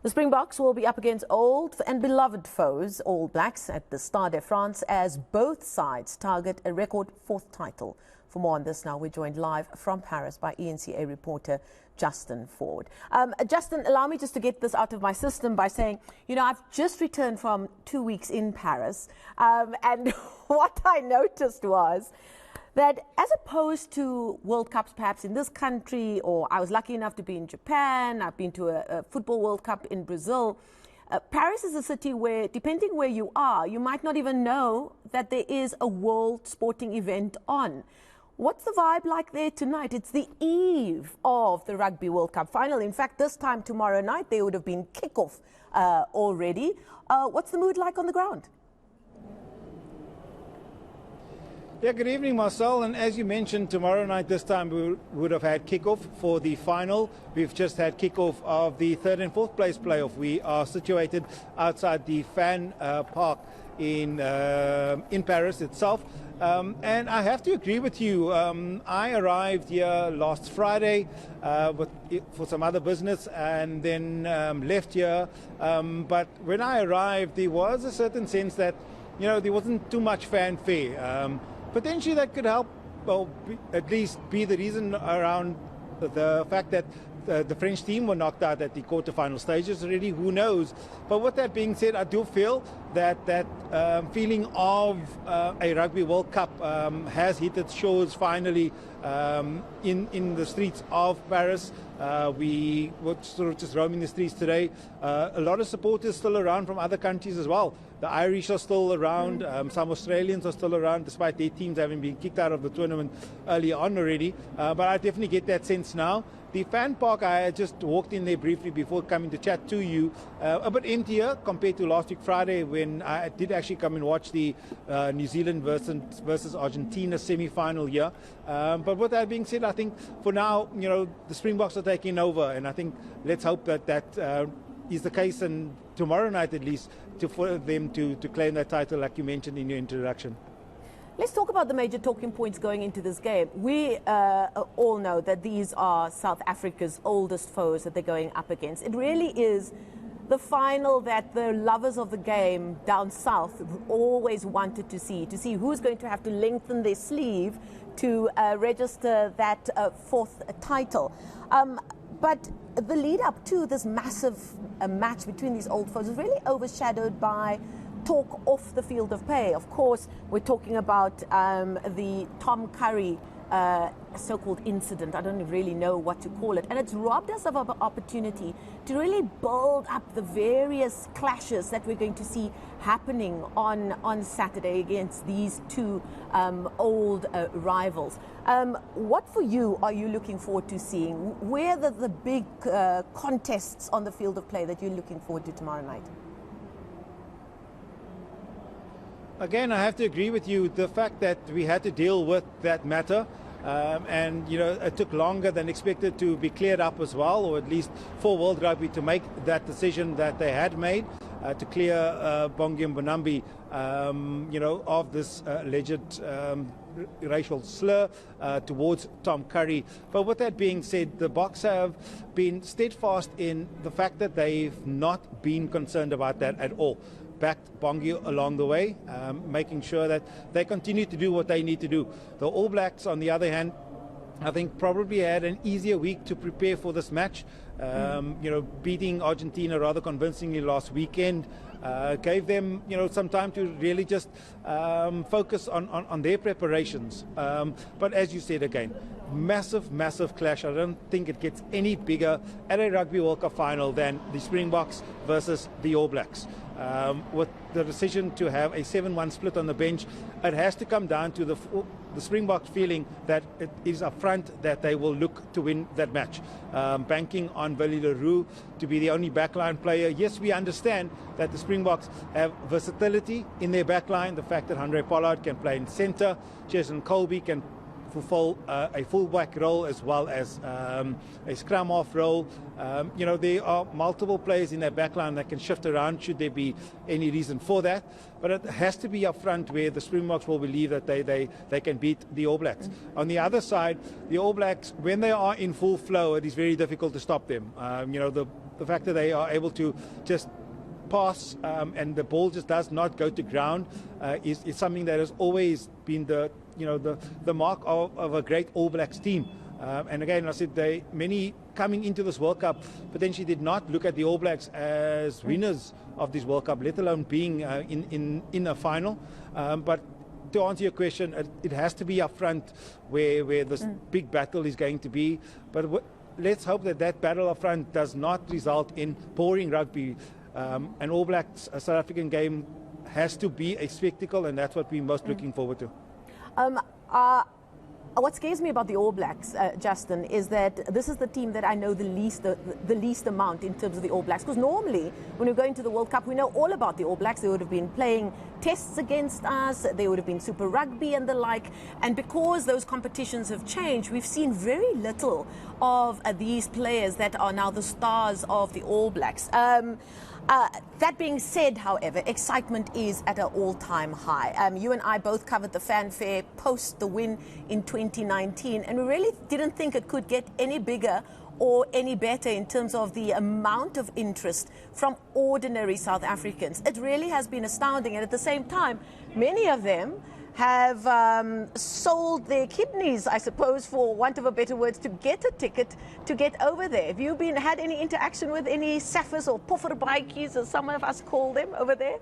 The Springboks will be up against old and beloved foes, All Blacks, at the Stade de France as both sides target a record fourth title. For more on this now, we're joined live from Paris by eNCA reporter Justin Ford. Justin, allow me just to get this out of my system by saying, I've just returned from 2 weeks in Paris, and what I noticed was that as opposed to World Cups perhaps in this country, or I was lucky enough to be in Japan, I've been to a football World Cup in Brazil, Paris is a city where, depending where you are, you might not even know that there is a world sporting event on. What's the vibe like there tonight? It's the eve of the Rugby World Cup final. In fact, this time tomorrow night, there would have been kickoff already. What's the mood like on the ground? Yeah, good evening, Marcel. And as you mentioned, tomorrow night this time we would have had kickoff for the final. We've just had kickoff of the third and fourth place playoff. We are situated outside the fan park in Paris itself. And I have to agree with you. I arrived here last Friday for some other business and then left here. But when I arrived, there was a certain sense that, there wasn't too much fanfare. Potentially that could help, well, at least be the reason around the fact that the French team were knocked out at the quarterfinal stages already. Who knows? But with that being said, I do feel that feeling of a Rugby World Cup has hit its shores finally in the streets of Paris. We were sort of just roaming the streets today. A lot of supporters still around from other countries as well. The Irish are still around. Some Australians are still around, despite their teams having been kicked out of the tournament early on already. But I definitely get that sense now. The fan park, I just walked in there briefly before coming to chat to you, a bit emptier compared to last week Friday when I did actually come and watch the New Zealand versus Argentina semi-final here. But with that being said, I think for now, the Springboks are taking over, and I think let's hope that is the case, and tomorrow night at least, for them to claim that title like you mentioned in your introduction. Let's talk about the major talking points going into this game. We all know that these are South Africa's oldest foes that they're going up against. It really is the final that the lovers of the game down south always wanted to see who's going to have to lengthen their sleeve to register that fourth title. But the lead up to this massive match between these old foes is really overshadowed by talk off the field of play. Of course, we're talking about the Tom Curry so-called incident. I don't really know what to call it. And it's robbed us of an opportunity to really build up the various clashes that we're going to see happening on Saturday against these two old rivals. What for you are you looking forward to seeing? Where are the big contests on the field of play that you're looking forward to tomorrow night? Again, I have to agree with you. The fact that we had to deal with that matter, and it took longer than expected to be cleared up as well, or at least for World Rugby to make that decision that they had made to clear Bongi and Bonambi, of this alleged racial slur towards Tom Curry. But with that being said, the Boks have been steadfast in the fact that they've not been concerned about that at all. Backed Bongi along the way, making sure that they continue to do what they need to do. The All Blacks, on the other hand, I think probably had an easier week to prepare for this match. Beating Argentina rather convincingly last weekend gave them, some time to really just focus on their preparations. But as you said again, massive clash. I don't think it gets any bigger at a Rugby World Cup final than the Springboks versus the All Blacks. With the decision to have a 7-1 split on the bench, it has to come down to the Springboks feeling that it is up front that they will look to win that match. Banking on Willie Leroux to be the only backline player. Yes, we understand that the Springboks have versatility in their backline. The fact that Andre Pollard can play in centre, Jason Colby can fulfill a fullback role as well as a scrum half role. There are multiple players in their backline that can shift around should there be any reason for that. But it has to be up front where the Springboks will believe that they can beat the All Blacks. On the other side, the All Blacks, when they are in full flow, it is very difficult to stop them. The fact that they are able to just pass and the ball just does not go to ground is something that has always been the mark of a great All Blacks team. And again, I said many coming into this World Cup potentially did not look at the All Blacks as winners of this World Cup, let alone being in a final. But to answer your question, it has to be up front where this big battle is going to be. But let's hope that battle up front does not result in boring rugby. An All Blacks South African game has to be a spectacle, and that's what we're most looking forward to. What scares me about the All Blacks, Justin, is that this is the team that I know the least amount in terms of the All Blacks. Because normally, when we go into the World Cup, we know all about the All Blacks. They would have been playing tests against us. They would have been Super Rugby and the like. And because those competitions have changed, we've seen very little of these players that are now the stars of the All Blacks. That being said, however, excitement is at an all-time high. You and I both covered the fanfare post the win in 2019, and we really didn't think it could get any bigger or any better in terms of the amount of interest from ordinary South Africans. It really has been astounding, and at the same time, many of them have sold their kidneys, I suppose, for want of a better word, to get a ticket to get over there. Have you had any interaction with any saffers or pofferbikeys, as some of us call them, over there?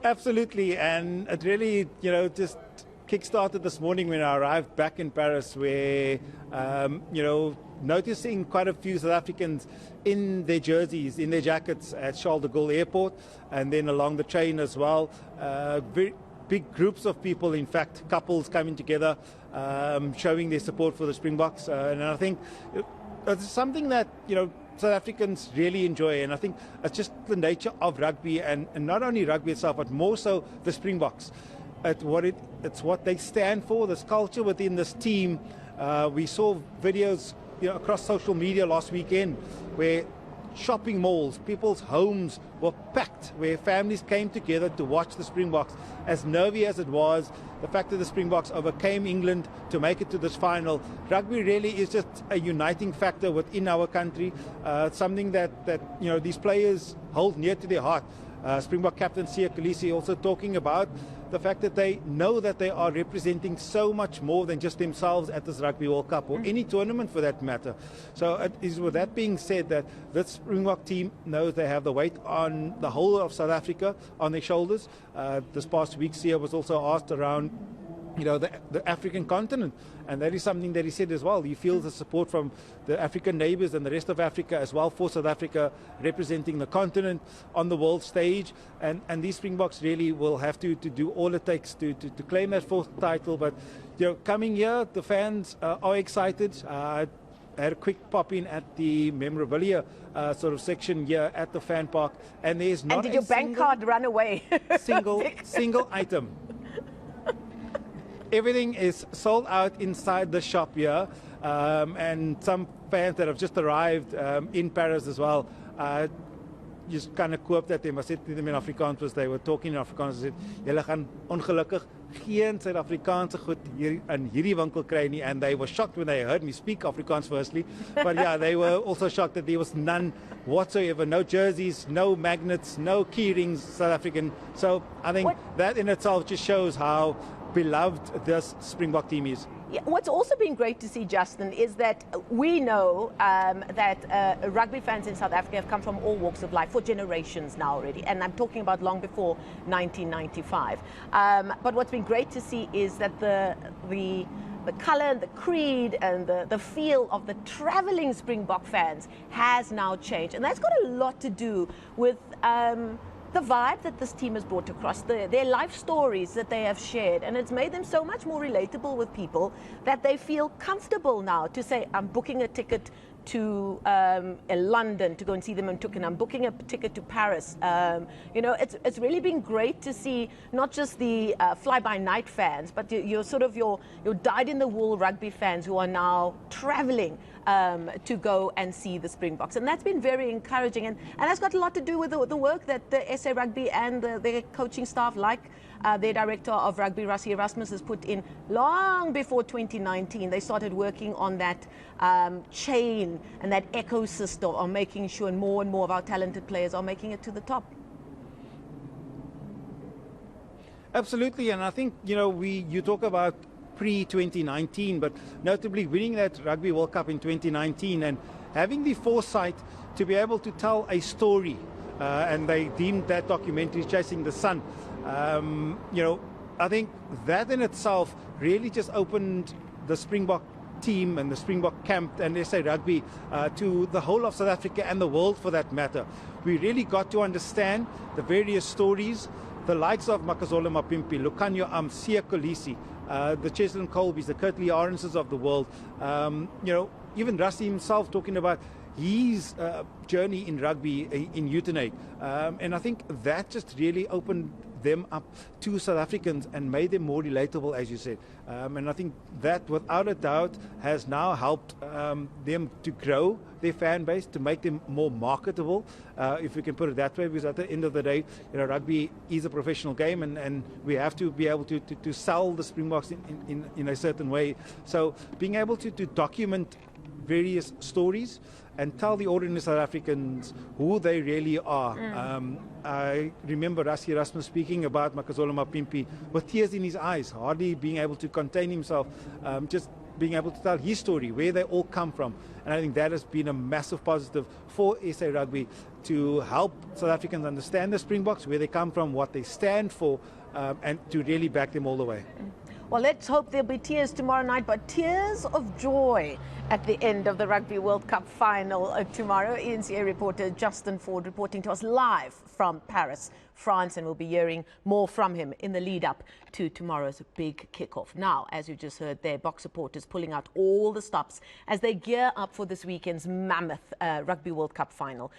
Absolutely, and it really, just kick-started this morning when I arrived back in Paris, where, noticing quite a few South Africans in their jerseys, in their jackets at Charles de Gaulle Airport, and then along the train as well. Very big groups of people, in fact, couples coming together, showing their support for the Springboks. And I think it's something that, South Africans really enjoy, and I think it's just the nature of rugby, and not only rugby itself, but more so the Springboks. It's what they stand for, this culture within this team. We saw videos across social media last weekend where shopping malls, people's homes were packed, where families came together to watch the Springboks. As nervy as it was, the fact that the Springboks overcame England to make it to this final, rugby really is just a uniting factor within our country, something that these players hold near to their heart. Springbok captain Siya Kolisi also talking about the fact that they know that they are representing so much more than just themselves at this Rugby World Cup or any tournament for that matter. So it is with that being said that this Springbok team knows they have the weight on the whole of South Africa on their shoulders. This past week, Siya was also asked around the African continent, and that is something that he said as well. He feels the support from the African neighbours and the rest of Africa as well for South Africa representing the continent on the world stage, and these Springboks really will have to do all it takes to claim that fourth title. But coming here, the fans are excited. I had a quick pop in at the memorabilia sort of section here at the fan park, and there's not and did your bank card run away? single item. Everything is sold out inside the shop here, and some fans that have just arrived in Paris as well just kind of koop dat en maar sê dit in Afrikaans was they were talking in Afrikaans said julle gaan ongelukkig geen Suid-Afrikaanse goed hier in hierdie winkel kry nie, and they were shocked when they heard me speak Afrikaans firstly, but yeah, they were also shocked that there was none whatsoever, no jerseys, no magnets, no key rings South African. So I think that in itself just shows how beloved this Springbok team is. Yeah, what's also been great to see, Justin, is that we know that rugby fans in South Africa have come from all walks of life for generations now already, and I'm talking about long before 1995. But what's been great to see is that the colour and the creed and the feel of the travelling Springbok fans has now changed, and that's got a lot to do with the vibe that this team has brought across, their life stories that they have shared, and it's made them so much more relatable with people that they feel comfortable now to say, I'm booking a ticket to London to go and see them in Twickenham, booking a ticket to Paris. You know, it's really been great to see not just the fly-by-night fans, but your dyed-in-the-wool rugby fans who are now travelling to go and see the Springboks. And that's been very encouraging. And that's got a lot to do with the work that the SA Rugby and their coaching staff, like their director of rugby, Rassie Erasmus, has put in long before 2019. They started working on that chain and that ecosystem of making sure more and more of our talented players are making it to the top. Absolutely, and I think, you know, you talk about pre-2019, but notably winning that Rugby World Cup in 2019 and having the foresight to be able to tell a story, and they deemed that documentary Chasing the Sun. You know, I think that in itself really just opened the Springbok team and the Springbok camp and SA Rugby to the whole of South Africa and the world for that matter. We really got to understand the various stories, the likes of Makazole Mapimpi, Lucanio Siya Kolisi, the Cheslin Colbys, the Kurtley Aronses of the world. You know, even Rassie himself talking about his journey in rugby in Utenhage. And I think that just really opened them up to South Africans and made them more relatable, as you said. And I think that, without a doubt, has now helped them to grow their fan base, to make them more marketable, if we can put it that way, because at the end of the day, you know, rugby is a professional game, and we have to be able to sell the Springboks in a certain way. So being able to document various stories and tell the ordinary South Africans who they really are. I remember Rassie Erasmus speaking about Makazole Mapimpi with tears in his eyes, hardly being able to contain himself, just being able to tell his story, where they all come from. And I think that has been a massive positive for SA Rugby to help South Africans understand the Springboks, where they come from, what they stand for, and to really back them all the way. Well, let's hope there'll be tears tomorrow night, but tears of joy at the end of the Rugby World Cup final tomorrow. eNCA reporter Justin Ford reporting to us live from Paris, France, and we'll be hearing more from him in the lead up to tomorrow's big kickoff. Now, as you just heard there, Boks supporters pulling out all the stops as they gear up for this weekend's mammoth Rugby World Cup final.